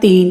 3।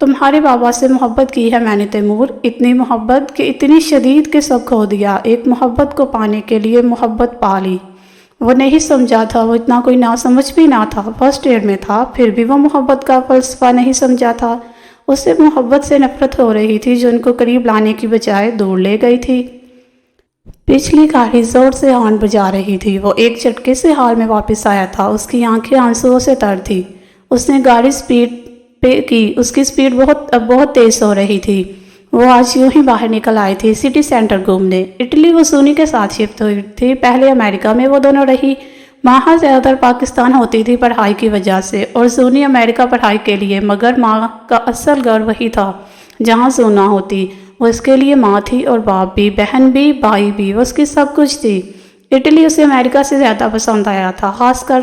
تمہارے بابا سے محبت کی ہے میں نے تیمور، اتنی محبت کہ اتنی شدید کہ سب کھو دیا۔ ایک محبت کو پانے کے لیے محبت پا لی۔ وہ نہیں سمجھا تھا، وہ اتنا کوئی ناسمجھ بھی نہ تھا، فرسٹ ایئر میں تھا، پھر بھی وہ محبت کا فلسفہ نہیں سمجھا تھا۔ اس سے محبت سے نفرت ہو رہی تھی جو ان کو قریب لانے کی بجائے دور لے گئی تھی۔ پچھلی گاڑی زور سے ہارن بجا رہی تھی۔ وہ ایک جھٹکے سے حال میں واپس آیا تھا، اس کی آنکھیں آنسوؤں سے تر تھی۔ اس نے گاڑی سپیڈ پہ کی، اس کی سپیڈ بہت تیز ہو رہی تھی۔ وہ آج یوں ہی باہر نکل آئی تھی سٹی سینٹر گھومنے۔ اٹلی وہ سونی کے ساتھ شفٹ ہوئی تھی، پہلے امریکہ میں وہ دونوں رہی۔ ماں زیادہ تر پاکستان ہوتی تھی پڑھائی کی وجہ سے، اور سونی امریکہ پڑھائی کے لیے، مگر ماں کا اصل گھر وہی تھا جہاں سونا ہوتی۔ وہ اس کے لیے ماں تھی اور باپ بھی، بہن بھی، بھائی بھی، وہ اس کی سب کچھ تھی۔ اٹلی اسے امریکہ سے زیادہ پسند آیا تھا، خاص کر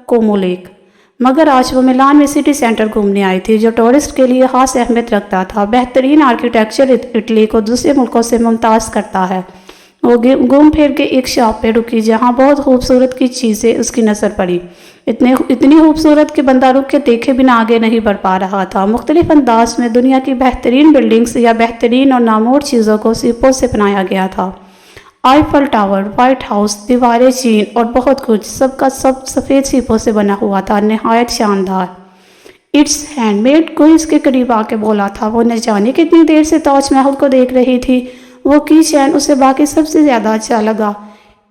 کومو لیک۔ مگر آج وہ میلان میں سٹی سینٹر گھومنے آئی تھی جو ٹورسٹ کے لیے خاص اہمیت رکھتا تھا۔ بہترین آرکیٹیکچر اٹلی کو دوسرے ملکوں سے ممتاز کرتا ہے۔ وہ گھوم پھر کے ایک شاپ پہ رکی جہاں بہت خوبصورت کی چیزیں اس کی نظر پڑی، اتنی خوبصورت کہ بندہ رک کے دیکھے بنا آگے نہیں بڑھ پا رہا تھا۔ مختلف انداز میں دنیا کی بہترین بلڈنگز یا بہترین اور نامور چیزوں کو سیپوں سے بنایا گیا تھا۔ آئیفل ٹاور، وائٹ ہاؤس، دیواریں چین اور بہت کچھ، سب کا سب سفید سیپوں سے بنا ہوا تھا، نہایت شاندار۔ اٹس ہینڈ میڈ، کوئی اس کے قریب آ کے بولا تھا۔ وہ نہ جانے کتنی دیر سے تاج محل کو دیکھ رہی تھی۔ وہ کی چین اسے باقی سب سے زیادہ اچھا لگا۔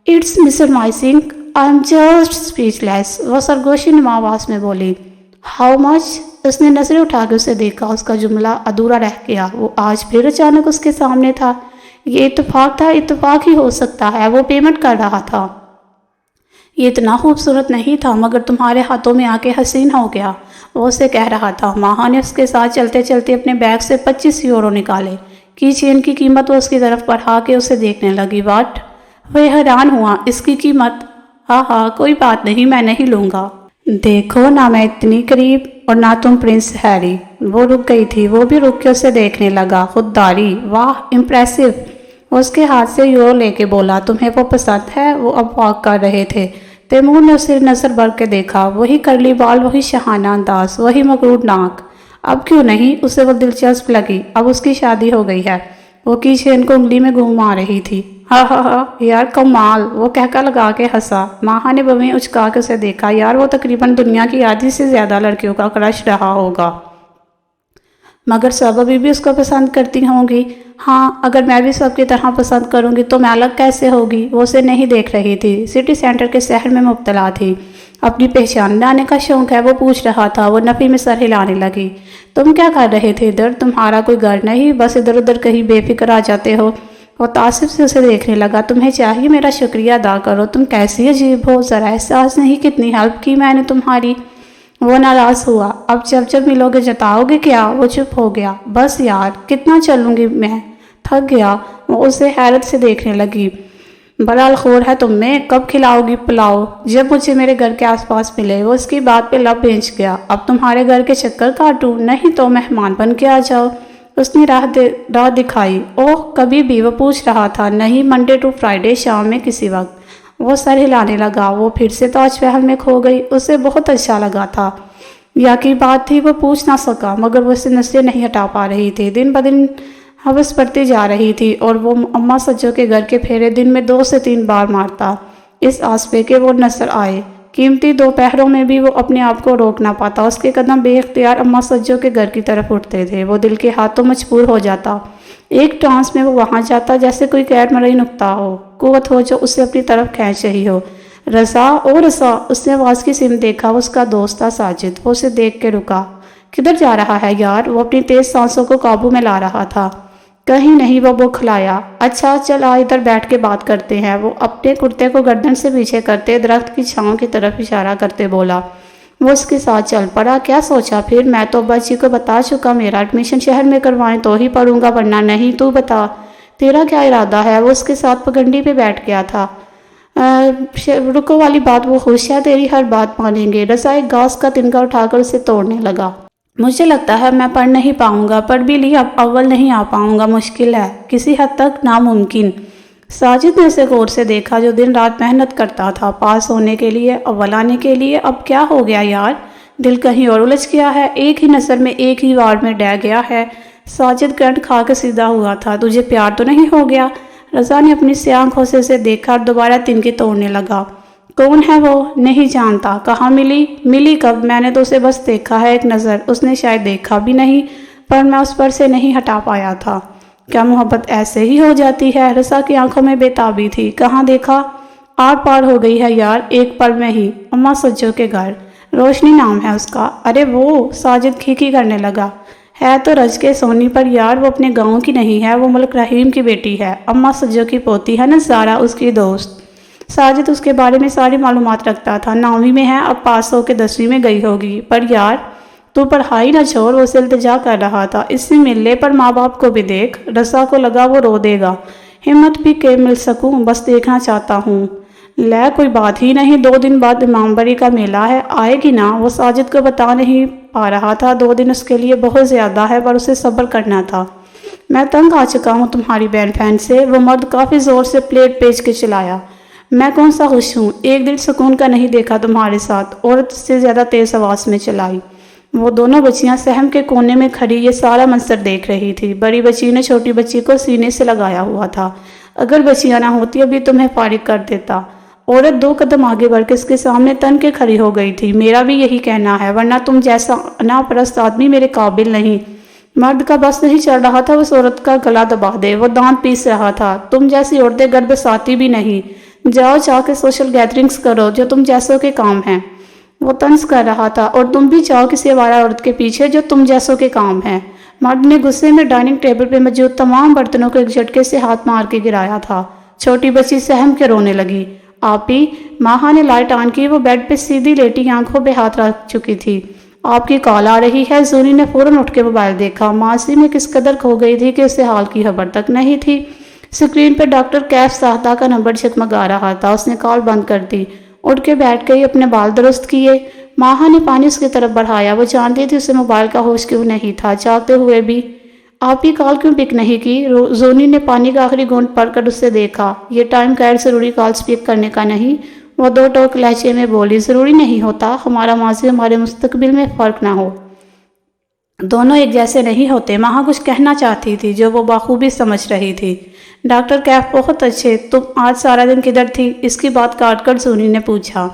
It's mesmerizing, I am just speechless, وہ سرگوشی نما آواز میں بولی۔ How much? اس نے نظریں اٹھا کے اسے دیکھا، اس کا جملہ ادھورا رہ گیا۔ وہ آج پھر اچانک اس کے سامنے تھا۔ یہ اتفاق تھا، اتفاق ہی ہو سکتا ہے، وہ پیمنٹ کر رہا تھا۔ یہ اتنا خوبصورت نہیں تھا مگر تمہارے ہاتھوں میں آ کے حسین ہو گیا، وہ اسے کہہ رہا تھا۔ ماہا نے اس کے ساتھ چلتے چلتے اپنے بیگ سے 25 یورو نکالے۔ کی چین کی قیمت وہ اس کی طرف بڑھا کے اسے دیکھنے لگی۔ واٹ؟ وہ حیران ہوا، اس کی قیمت؟ ہاں کوئی بات نہیں، میں نہیں لوں گا۔ دیکھو نہ میں اتنی قریب اور نہ تم پرنس ہیری۔ وہ رک گئی تھی، وہ بھی رک کے اسے دیکھنے لگا۔ خودداری، واہ امپریسو۔ وہ اس کے ہاتھ سے یورو لے کے بولا، تمہیں وہ پسند ہے؟ وہ اب واک کر رہے تھے۔ تیمور نے اسے نظر بھر کے دیکھا، وہی کرلی بال، وہی شاہانہ انداز، وہی مغرور ناک۔ اب کیوں نہیں؟ اسے وہ دلچسپ لگی۔ اب اس کی شادی ہو گئی ہے۔ وہ کی چین کو انگلی میں گھما رہی تھی۔ ہاں یار کمال، وہ کہکا لگا کے ہنسا۔ ماہا نے بویں اچکا کے اسے دیکھا۔ یار وہ تقریباً دنیا کی آدھی سے زیادہ لڑکیوں کا کرش رہا ہوگا، مگر سب ابھی بھی اس کو پسند کرتی ہوں گی۔ ہاں اگر میں بھی سب کی طرح پسند کروں گی تو میں الگ کیسے ہوگی؟ وہ اسے نہیں دیکھ رہی تھی، سٹی سینٹر کے سحر میں مبتلا تھی۔ اپنی پہچان لانے کا شوق ہے؟ وہ پوچھ رہا تھا۔ وہ نفی میں سر ہلانے لگی۔ تم کیا کر رہے تھے ادھر؟ تمہارا کوئی گھر نہیں، بس ادھر ادھر کہیں بے فکر آ جاتے ہو؟ وہ تعصب سے اسے دیکھنے لگا۔ تمہیں چاہیے میرا شکریہ ادا کرو، تم کیسی عجیب ہو، ذرا احساس نہیں کتنی ہیلپ کی میں نے تمہاری۔ وہ ناراض ہوا۔ اب جب ملو گے جتاؤ گے کیا؟ وہ چپ ہو گیا۔ بس یار کتنا چلوں گی میں، تھک گیا۔ وہ اسے حیرت سے دیکھنے لگی۔ بڑا الخور ہے تم میں، کب کھلاؤ گی پلاؤ؟ جب مجھے میرے گھر کے آس پاس ملے۔ وہ اس کی بات پہ لب بھینچ گیا۔ اب تمہارے گھر کے چکر کاٹوں؟ نہیں تو مہمان بن کے آ جاؤ۔ اس نے راہ دکھائی۔ اوہ کبھی بھی؟ وہ پوچھ رہا تھا۔ نہیں، منڈے ٹو فرائیڈے شام میں کسی وقت۔ وہ سر ہلانے لگا۔ وہ پھر سے تاج محل میں کھو گئی۔ اسے بہت اچھا لگا تھا، یا کی بات تھی وہ پوچھ نہ سکا، مگر وہ اسے نظریں نہیں ہٹا پا رہی تھی۔ دن بدن ہوس بڑھتی جا رہی تھی اور وہ اماں سجو کے گھر کے پھیرے دن میں 2 سے 3 بار مارتا، اس آس پہ کہ وہ نظر آئے۔ قیمتی دوپہروں میں بھی وہ اپنے آپ کو روک نہ پاتا، اس کے قدم بے اختیار اماں سجو کے گھر کی طرف اٹھتے تھے۔ وہ دل کے ہاتھوں مجبور ہو جاتا، ایک ٹرانس میں وہ وہاں جاتا جیسے کوئی غیر مرئی نقطہ ہو، قوت ہو جو اسے اپنی طرف کھینچ رہی ہو۔ رضا، او رضا! اس نے آواز کی سمت دیکھا، وہ اس کا دوست تھا ساجد۔ وہ اسے دیکھ کے رکا۔ کدھر جا رہا ہے یار؟ وہ اپنی تیز سانسوں کو قابو میں لا رہا تھا۔ کہیں نہیں، وہ بکھلایا۔ اچھا چل آ ادھر بیٹھ کے بات کرتے ہیں۔ وہ اپنے کرتے کو گردن سے پیچھے کرتے درخت کی چھاؤں کی طرف اشارہ کرتے بولا۔ وہ اس کے ساتھ چل پڑا۔ کیا سوچا پھر؟ میں تو بچی کو بتا چکا، میرا ایڈمیشن شہر میں کروائیں تو ہی پڑھوں گا ورنہ نہیں۔ تو بتا تیرا کیا ارادہ ہے؟ وہ اس کے ساتھ پگڈنڈی پہ بیٹھ گیا تھا۔ رکو والی بات، وہ خوش ہے، تیری ہر بات مانیں گے۔ رضا ایک گھاس کا تنکا اٹھا کر اسے توڑنے لگا۔ مجھے لگتا ہے میں پڑھ نہیں پاؤں گا، پڑھ بھی لی اب اول نہیں آ پاؤں گا، مشکل ہے، کسی حد تک ناممکن۔ ساجد نے اسے غور سے دیکھا، جو دن رات محنت کرتا تھا پاس ہونے کے لیے، اول آنے کے لیے۔ اب کیا ہو گیا یار؟ دل کہیں اور الجھ گیا ہے، ایک ہی نظر میں ایک ہی وار میں ڈہ گیا ہے۔ ساجد کرنٹ کھا کے سیدھا ہوا تھا۔ تجھے پیار تو نہیں ہو گیا؟ رضا نے اپنی سیاہ آنکھوں سے اسے دیکھا اور دوبارہ تنکے توڑنے لگا۔ کون ہے وہ؟ نہیں جانتا۔ کہاں ملی؟ ملی کب؟ میں نے تو اسے بس دیکھا ہے ایک نظر، اس نے شاید دیکھا بھی نہیں، پر میں اس پر سے نہیں ہٹا پایا تھا۔ کیا محبت ایسے ہی ہو جاتی ہے؟ رضا کی آنکھوں میں بے تابی تھی۔ کہاں دیکھا؟ آر پار ہو گئی ہے یار، ایک پل میں ہی، اماں سجو کے گھر، روشنی نام ہے اس کا۔ ارے وہ! ساجد کھیکی کرنے لگا۔ ہے تو رج کے سونی، پر یار وہ اپنے گاؤں کی نہیں ہے، وہ ملک رحیم کی بیٹی ہے، اماں سجو کی پوتی ہے نا زارا، اس کی دوست۔ ساجد اس کے بارے میں ساری معلومات رکھتا تھا۔ 9ویں میں ہے، اب پاس ہو کے 10ویں میں گئی ہوگی۔ پر یار تو پڑھائی نہ چھوڑ، وہ اسے التجا کر رہا تھا، اس سے مل لے، پر ماں باپ کو بھی دیکھ۔ رضا کو لگا وہ رو دے گا۔ ہمت بھی کہ مل سکوں، بس دیکھنا چاہتا ہوں۔ لے کوئی بات ہی نہیں، 2 دن بعد امام بری کا میلہ ہے، آئے گی نا؟ وہ ساجد کو بتا نہیں پا رہا تھا۔ 2 دن اس کے لیے بہت زیادہ ہے، پر اسے صبر کرنا تھا۔ میں تنگ آ چکا ہوں تمہاری بہن بہن سے، وہ مرد کافی زور سے پلیٹ پیچ کے چلایا۔ میں کون سا خوش ہوں، ایک دن سکون کا نہیں دیکھا تمہارے ساتھ، عورت سے زیادہ تیز آواز میں چلائی۔ وہ دونوں بچیاں صحن کے کونے میں کھڑی یہ سارا منظر دیکھ رہی تھی۔ بڑی بچی نے چھوٹی بچی کو سینے سے لگایا ہوا تھا۔ اگر بچیاں نہ ہوتی ابھی تمہیں فارغ کر دیتا۔ عورت 2 قدم آگے بڑھ کے اس کے سامنے تن کے کھڑی ہو گئی تھی۔ میرا بھی یہی کہنا ہے، ورنہ تم جیسا انا پرست آدمی میرے قابل نہیں۔ مرد کا بس نہیں چل رہا تھا اس عورت کا گلا دبا دے، وہ دانت پیس رہا تھا۔ تم جیسی عورتیں گھر بساتی بھی نہیں، جاؤ جا کے سوشل گیدرنگز کرو جو تم جیسوں کے کام ہیں۔ وہ طنز کر رہا تھا، اور تم بھی جاؤ کسی آوارہ عورت کے پیچھے جو تم جیسوں کے کام ہیں۔ مرد نے غصے میں ڈائننگ ٹیبل پہ موجود تمام برتنوں کو ایک جھٹکے سے ہاتھ مار کے گرایا تھا۔ چھوٹی بچی سہم کے رونے لگی۔ آپی! ماہا نے لائٹ آن کی، وہ بیڈ پہ سیدھی لیٹی آنکھوں پہ ہاتھ رکھ چکی تھی۔ آپ کی کال آ رہی ہے۔ زونی نے فوراً اٹھ کے موبائل دیکھا۔ ماسی میں کس قدر کھو گئی تھی کہ اسے حال کی خبر تک نہیں تھی۔ اسکرین پہ ڈاکٹر کیف ساہدہ کا نمبر جھگمگا رہا تھا۔ اس نے کال بند کر دی، اٹھ کے بیٹھ گئی، اپنے بال درست کیے۔ ماہا نے پانی اس کی طرف بڑھایا، وہ جانتی تھی اسے موبائل کا ہوش کیوں نہیں تھا۔ جاگتے ہوئے بھی آپ کی کال کیوں پک نہیں کی؟ زونی نے پانی کا آخری گھونٹ پڑھ کر اس سے دیکھا۔ یہ ٹائم غیر ضروری کالز پک کرنے کا نہیں، وہ 2 ٹوک لہجے میں بولی۔ ضروری نہیں ہوتا ہمارا ماضی ہمارے مستقبل میں فرق نہ ہو، دونوں ایک جیسے نہیں ہوتے۔ ماہا کچھ کہنا چاہتی تھی جو وہ بخوبی سمجھ رہی تھی۔ ڈاکٹر کیف بہت اچھے، تم آج سارا دن کدھر تھی؟ اس کی بات کاٹ کر زونی نے پوچھا۔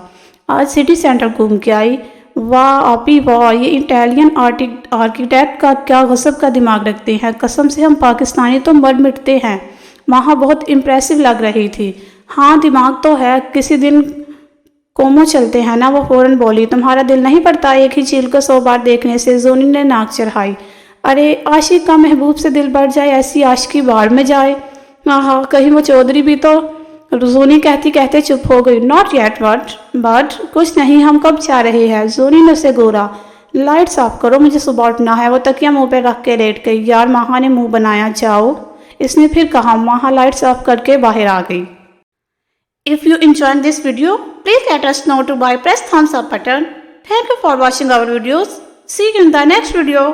آج سٹی سینٹر گھوم کے آئی۔ واہ آپی واہ، یہ اٹیلین آرکیٹیکٹ کا کیا غصب کا دماغ رکھتے ہیں، قسم سے ہم پاکستانی تو مر مٹتے ہیں۔ ماہا بہت امپریسو لگ رہی تھی۔ ہاں دماغ تو ہے، کسی دن کومو چلتے ہیں نا؟ وہ فوراً بولی۔ تمہارا دل نہیں پڑتا ایک ہی چیل کو 100 بار دیکھنے سے؟ زونی نے ناک چڑھائی۔ ارے عاشق کا محبوب سے دل بڑھ جائے، ایسی عاشقی باڑ میں جائے۔ آہا کہیں وہ چودھری بھی تو۔ زونی کہتی کہتے چپ ہو گئی۔ ناٹ یٹ بٹ کچھ نہیں، ہم کب چاہ رہے ہیں؟ زونی نے اسے گورا۔ لائٹ صاف کرو، مجھے صبح اٹھنا ہے۔ وہ تکیہ منہ پہ رکھ کے لیٹ گئی۔ یار ماہا نے منہ بنایا۔ جاؤ، اس نے پھر کہا۔ ماہا لائٹ صاف کر کے باہر آ گئی۔ If you enjoyed this video, please let us know by press thumbs up button. Thank you for watching our videos. See you in the next video.